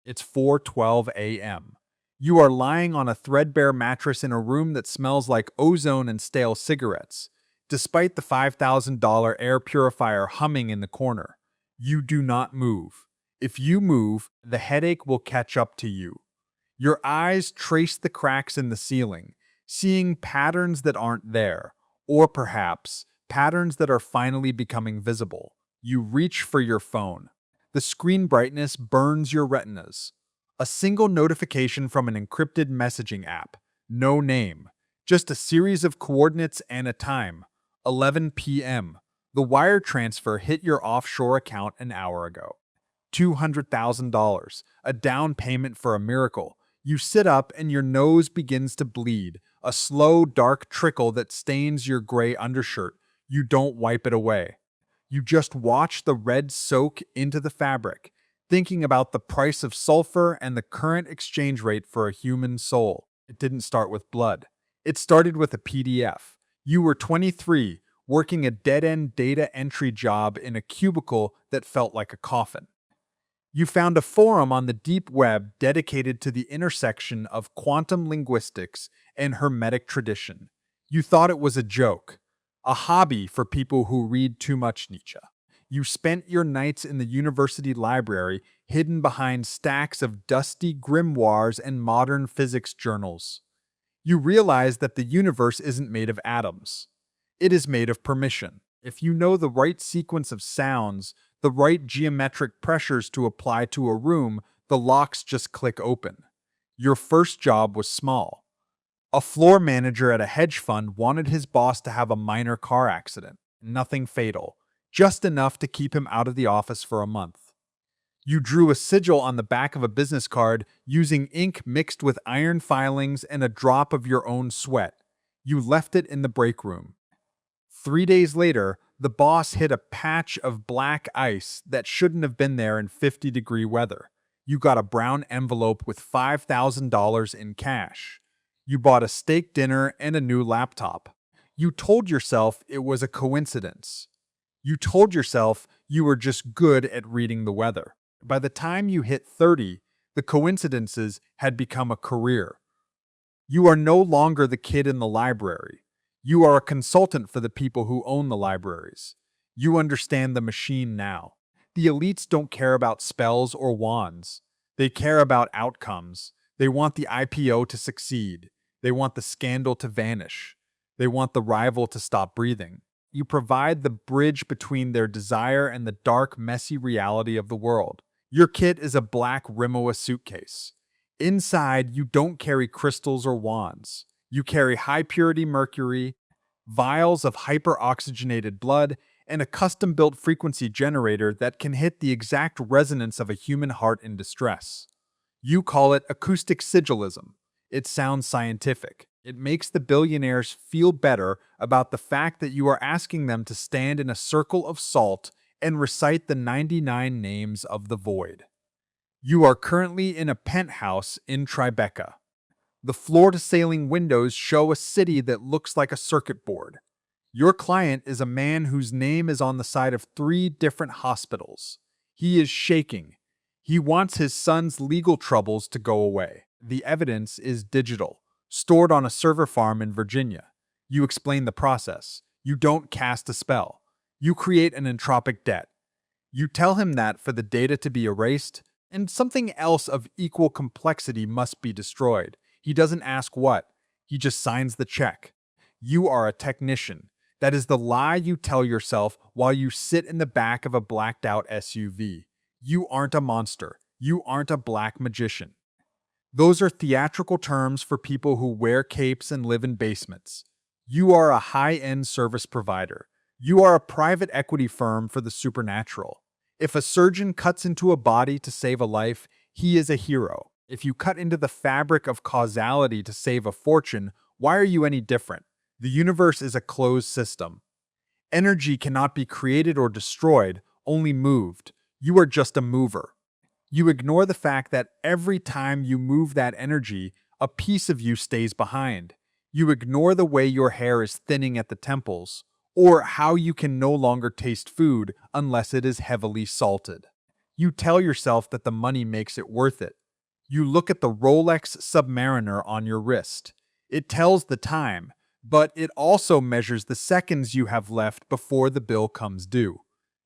It's 4:12 a.m. You are lying on a threadbare mattress in a room that smells like ozone and stale cigarettes, despite the $5,000 air purifier humming in the corner. You do not move. If you move, the headache will catch up to you. Your eyes trace the cracks in the ceiling, seeing patterns that aren't there, or perhaps patterns that are finally becoming visible. You reach for your phone. The screen brightness burns your retinas. A single notification from an encrypted messaging app. No name. Just a series of coordinates and a time. 11 p.m. The wire transfer hit your offshore account an hour ago. $200,000. A down payment for a miracle. You sit up and your nose begins to bleed. A slow, dark trickle that stains your gray undershirt. You don't wipe it away. You just watch the red soak into the fabric, thinking about the price of sulfur and the current exchange rate for a human soul. It didn't start with blood. It started with a PDF. You were 23, working a dead-end data entry job in a cubicle that felt like a coffin. You found a forum on the deep web dedicated to the intersection of quantum linguistics and Hermetic tradition. You thought it was a joke, a hobby for people who read too much Nietzsche. You spent your nights in the university library hidden behind stacks of dusty grimoires and modern physics journals. You realized that the universe isn't made of atoms. It is made of permission. If you know the right sequence of sounds, the right geometric pressures to apply to a room, the locks just click open. Your first job was small. A floor manager at a hedge fund wanted his boss to have a minor car accident. Nothing fatal. Just enough to keep him out of the office for a month. You drew a sigil on the back of a business card using ink mixed with iron filings and a drop of your own sweat. You left it in the break room. 3 days later, the boss hit a patch of black ice that shouldn't have been there in 50-degree weather. You got a brown envelope with $5,000 in cash. You bought a steak dinner and a new laptop. You told yourself it was a coincidence. You told yourself you were just good at reading the weather. By the time you hit 30, the coincidences had become a career. You are no longer the kid in the library. You are a consultant for the people who own the libraries. You understand the machine now. The elites don't care about spells or wands. They care about outcomes. They want the IPO to succeed. They want the scandal to vanish. They want the rival to stop breathing. You provide the bridge between their desire and the dark, messy reality of the world. Your kit is a black Rimowa suitcase. Inside, you don't carry crystals or wands. You carry high-purity mercury, vials of hyperoxygenated blood, and a custom-built frequency generator that can hit the exact resonance of a human heart in distress. You call it acoustic sigilism. It sounds scientific. It makes the billionaires feel better about the fact that you are asking them to stand in a circle of salt and recite the 99 names of the void. You are currently in a penthouse in Tribeca. The floor-to-ceiling windows show a city that looks like a circuit board. Your client is a man whose name is on the side of 3 different hospitals. He is shaking. He wants his son's legal troubles to go away. The evidence is digital, stored on a server farm in Virginia. You explain the process. You don't cast a spell. You create an entropic debt. You tell him that for the data to be erased, and something else of equal complexity must be destroyed. He doesn't ask what. He just signs the check. You are a technician. That is the lie you tell yourself while you sit in the back of a blacked-out SUV. You aren't a monster. You aren't a black magician. Those are theatrical terms for people who wear capes and live in basements. You are a high-end service provider. You are a private equity firm for the supernatural. If a surgeon cuts into a body to save a life, he is a hero. If you cut into the fabric of causality to save a fortune, why are you any different? The universe is a closed system. Energy cannot be created or destroyed, only moved. You are just a mover. You ignore the fact that every time you move that energy, a piece of you stays behind. You ignore the way your hair is thinning at the temples, or how you can no longer taste food unless it is heavily salted. You tell yourself that the money makes it worth it. You look at the Rolex Submariner on your wrist. It tells the time, but it also measures the seconds you have left before the bill comes due.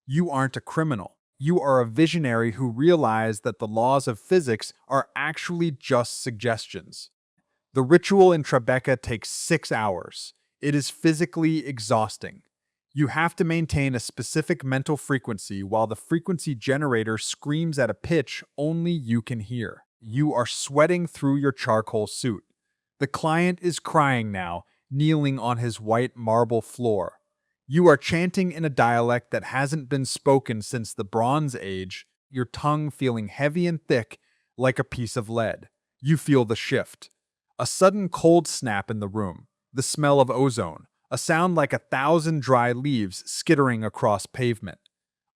You aren't a criminal. You are a visionary who realized that the laws of physics are actually just suggestions. The ritual in Tribeca takes 6 hours. It is physically exhausting. You have to maintain a specific mental frequency while the frequency generator screams at a pitch only you can hear. You are sweating through your charcoal suit. The client is crying now, kneeling on his white marble floor. You are chanting in a dialect that hasn't been spoken since the Bronze Age, your tongue feeling heavy and thick like a piece of lead. You feel the shift. A sudden cold snap in the room, the smell of ozone, a sound like 1,000 dry leaves skittering across pavement.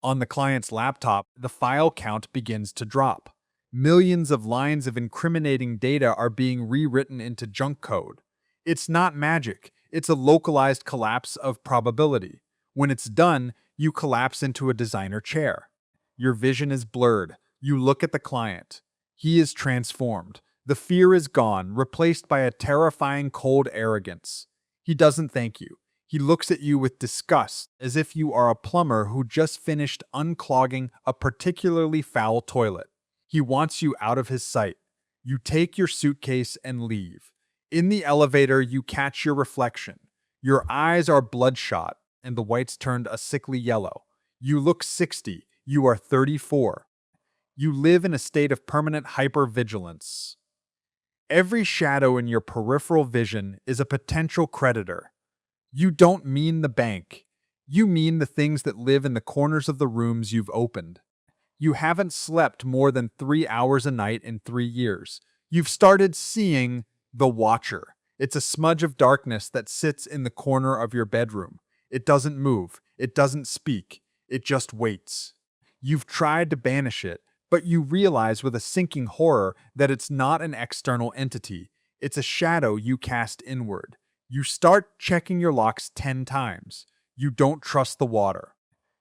On the client's laptop, the file count begins to drop. Millions of lines of incriminating data are being rewritten into junk code. It's not magic, it's a localized collapse of probability. When it's done, you collapse into a designer chair. Your vision is blurred. You look at the client. He is transformed. The fear is gone, replaced by a terrifying cold arrogance. He doesn't thank you. He looks at you with disgust, as if you are a plumber who just finished unclogging a particularly foul toilet. He wants you out of his sight. You take your suitcase and leave. In the elevator, you catch your reflection. Your eyes are bloodshot, and the whites turned a sickly yellow. You look 60. You are 34. You live in a state of permanent hypervigilance. Every shadow in your peripheral vision is a potential creditor. You don't mean the bank. You mean the things that live in the corners of the rooms you've opened. You haven't slept more than 3 hours a night in 3 years. You've started seeing the Watcher. It's a smudge of darkness that sits in the corner of your bedroom. It doesn't move. It doesn't speak. It just waits. You've tried to banish it, but you realize with a sinking horror that it's not an external entity. It's a shadow you cast inward. You start checking your locks 10 times. You don't trust the water.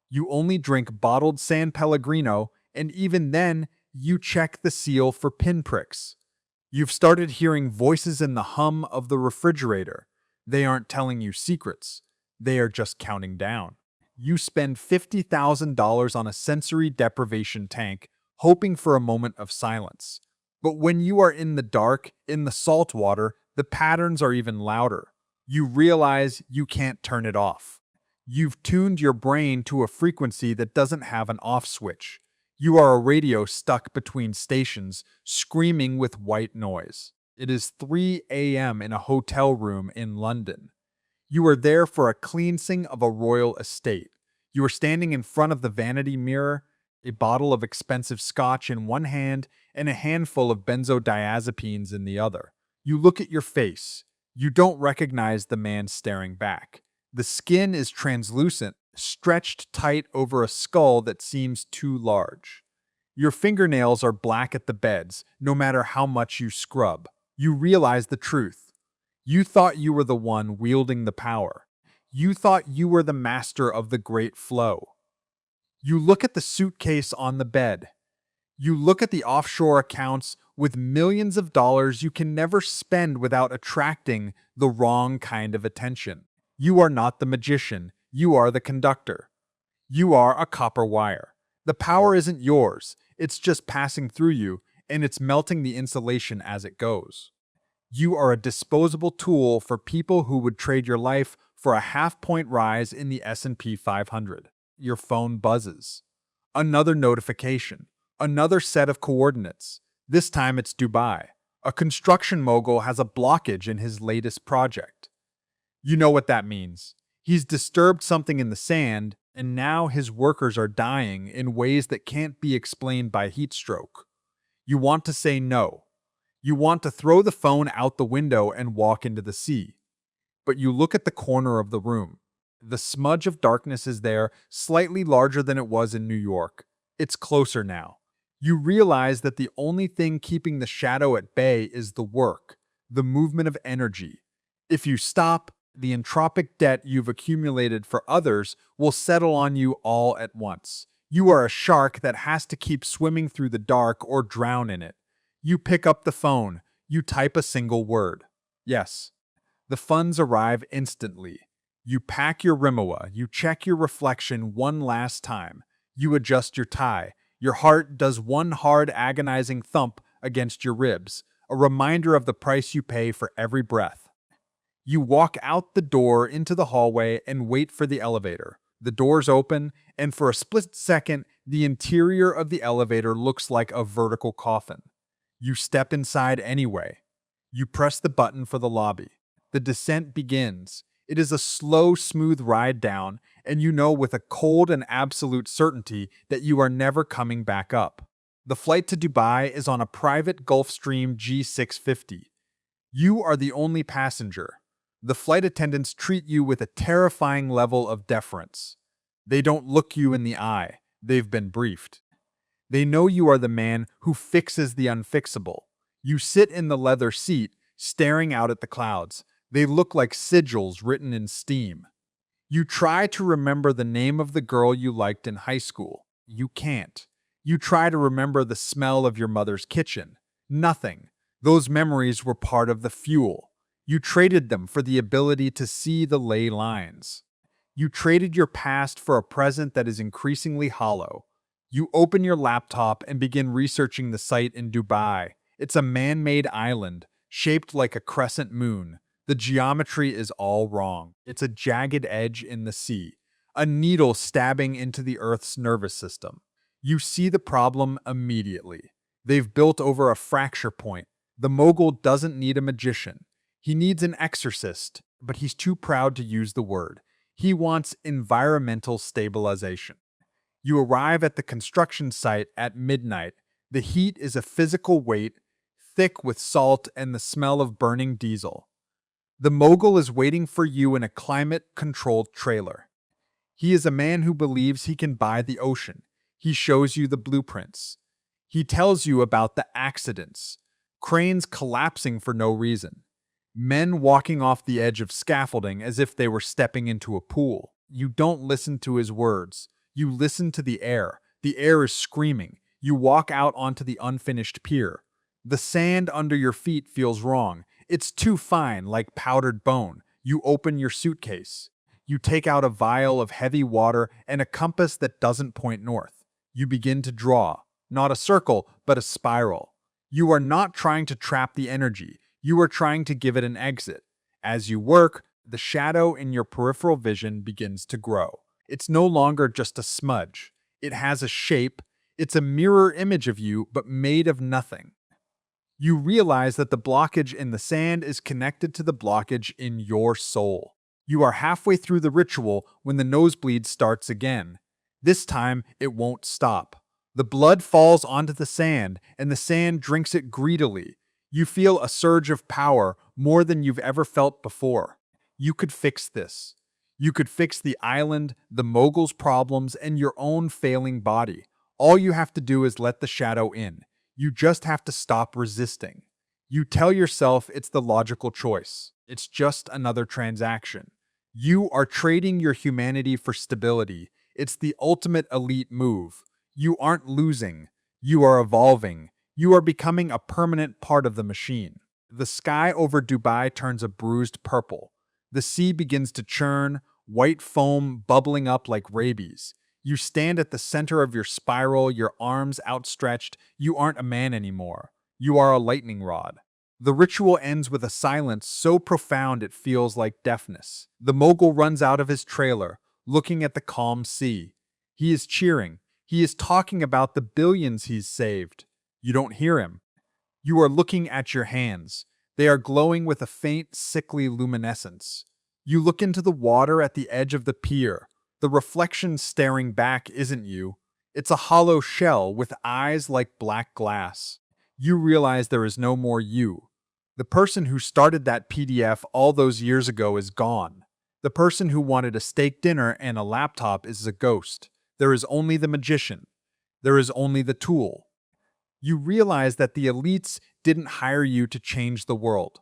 You only drink bottled San Pellegrino, and even then, you check the seal for pinpricks. You've started hearing voices in the hum of the refrigerator. They aren't telling you secrets. They are just counting down. You spend $50,000 on a sensory deprivation tank, hoping for a moment of silence. But when you are in the dark, in the salt water, the patterns are even louder. You realize you can't turn it off. You've tuned your brain to a frequency that doesn't have an off switch. You are a radio stuck between stations, screaming with white noise. It is 3 a.m. in a hotel room in London. You are there for a cleansing of a royal estate. You are standing in front of the vanity mirror, a bottle of expensive scotch in one hand and a handful of benzodiazepines in the other. You look at your face. You don't recognize the man staring back. The skin is translucent, stretched tight over a skull that seems too large. Your fingernails are black at the beds, no matter how much you scrub. You realize the truth. You thought you were the one wielding the power. You thought you were the master of the great flow. You look at the suitcase on the bed. You look at the offshore accounts with millions of dollars you can never spend without attracting the wrong kind of attention. You are not the magician. You are the conductor. You are a copper wire. The power isn't yours. It's just passing through you, and it's melting the insulation as it goes. You are a disposable tool for people who would trade your life for a half-point rise in the S&P 500. Your phone buzzes. Another notification. Another set of coordinates. This time it's Dubai. A construction mogul has a blockage in his latest project. You know what that means. He's disturbed something in the sand, and now his workers are dying in ways that can't be explained by heat stroke. You want to say no. You want to throw the phone out the window and walk into the sea. But you look at the corner of the room. The smudge of darkness is there, slightly larger than it was in New York. It's closer now. You realize that the only thing keeping the shadow at bay is the work, the movement of energy. If you stop, the entropic debt you've accumulated for others will settle on you all at once. You are a shark that has to keep swimming through the dark or drown in it. You pick up the phone. You type a single word. Yes. The funds arrive instantly. You pack your Rimowa. You check your reflection one last time. You adjust your tie. Your heart does one hard, agonizing thump against your ribs, a reminder of the price you pay for every breath. You walk out the door into the hallway and wait for the elevator. The doors open, and for a split second, the interior of the elevator looks like a vertical coffin. You step inside anyway. You press the button for the lobby. The descent begins. It is a slow, smooth ride down, and you know with a cold and absolute certainty that you are never coming back up. The flight to Dubai is on a private Gulfstream G650. You are the only passenger. The flight attendants treat you with a terrifying level of deference. They don't look you in the eye. They've been briefed. They know you are the man who fixes the unfixable. You sit in the leather seat, staring out at the clouds. They look like sigils written in steam. You try to remember the name of the girl you liked in high school. You can't. You try to remember the smell of your mother's kitchen. Nothing. Those memories were part of the fuel. You traded them for the ability to see the ley lines. You traded your past for a present that is increasingly hollow. You open your laptop and begin researching the site in Dubai. It's a man-made island, shaped like a crescent moon. The geometry is all wrong. It's a jagged edge in the sea, a needle stabbing into the Earth's nervous system. You see the problem immediately. They've built over a fracture point. The mogul doesn't need a magician. He needs an exorcist, but he's too proud to use the word. He wants environmental stabilization. You arrive at the construction site at midnight. The heat is a physical weight, thick with salt and the smell of burning diesel. The mogul is waiting for you in a climate-controlled trailer. He is a man who believes he can buy the ocean. He shows you the blueprints. He tells you about the accidents, cranes collapsing for no reason, men walking off the edge of scaffolding as if they were stepping into a pool. You don't listen to his words. You listen to the air. The air is screaming. You walk out onto the unfinished pier. The sand under your feet feels wrong. It's too fine, like powdered bone. You open your suitcase. You take out a vial of heavy water and a compass that doesn't point north. You begin to draw, not a circle, but a spiral. You are not trying to trap the energy. You are trying to give it an exit. As you work, the shadow in your peripheral vision begins to grow. It's no longer just a smudge. It has a shape. It's a mirror image of you, but made of nothing. You realize that the blockage in the sand is connected to the blockage in your soul. You are halfway through the ritual when the nosebleed starts again. This time, it won't stop. The blood falls onto the sand, and the sand drinks it greedily. You feel a surge of power, more than you've ever felt before. You could fix this. You could fix the island, the mogul's problems, and your own failing body. All you have to do is let the shadow in. You just have to stop resisting. You tell yourself it's the logical choice. It's just another transaction. You are trading your humanity for stability. It's the ultimate elite move. You aren't losing. You are evolving. You are becoming a permanent part of the machine. The sky over Dubai turns a bruised purple. The sea begins to churn, white foam bubbling up like rabies. You stand at the center of your spiral, your arms outstretched. You aren't a man anymore. You are a lightning rod. The ritual ends with a silence so profound it feels like deafness. The mogul runs out of his trailer, looking at the calm sea. He is cheering. He is talking about the billions he's saved. You don't hear him. You are looking at your hands. They are glowing with a faint, sickly luminescence. You look into the water at the edge of the pier. The reflection staring back isn't you. It's a hollow shell with eyes like black glass. You realize there is no more you. The person who started that PDF all those years ago is gone. The person who wanted a steak dinner and a laptop is a ghost. There is only the magician. There is only the tool. You realize that the elites didn't hire you to change the world.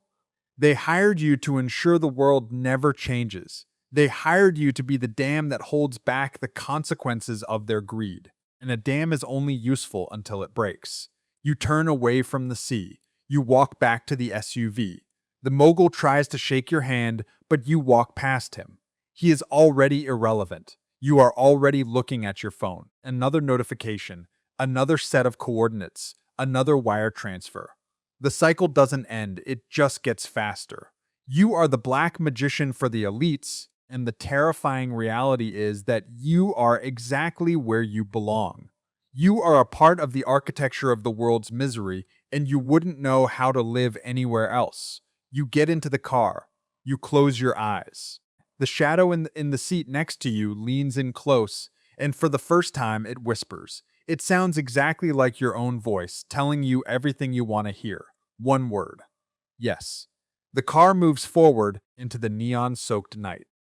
They hired you to ensure the world never changes. They hired you to be the dam that holds back the consequences of their greed. and a dam is only useful until it breaks. You turn away from the sea. You walk back to the SUV. The mogul tries to shake your hand, but you walk past him. He is already irrelevant. You are already looking at your phone. Another notification, another set of coordinates, another wire transfer. The cycle doesn't end, it just gets faster. You are the black magician for the elites, and the terrifying reality is that you are exactly where you belong. You are a part of the architecture of the world's misery, and you wouldn't know how to live anywhere else. You get into the car. You close your eyes. The shadow in the seat next to you leans in close, and for the first time, it whispers. It sounds exactly like your own voice, telling you everything you want to hear. One word. Yes. The car moves forward into the neon-soaked night.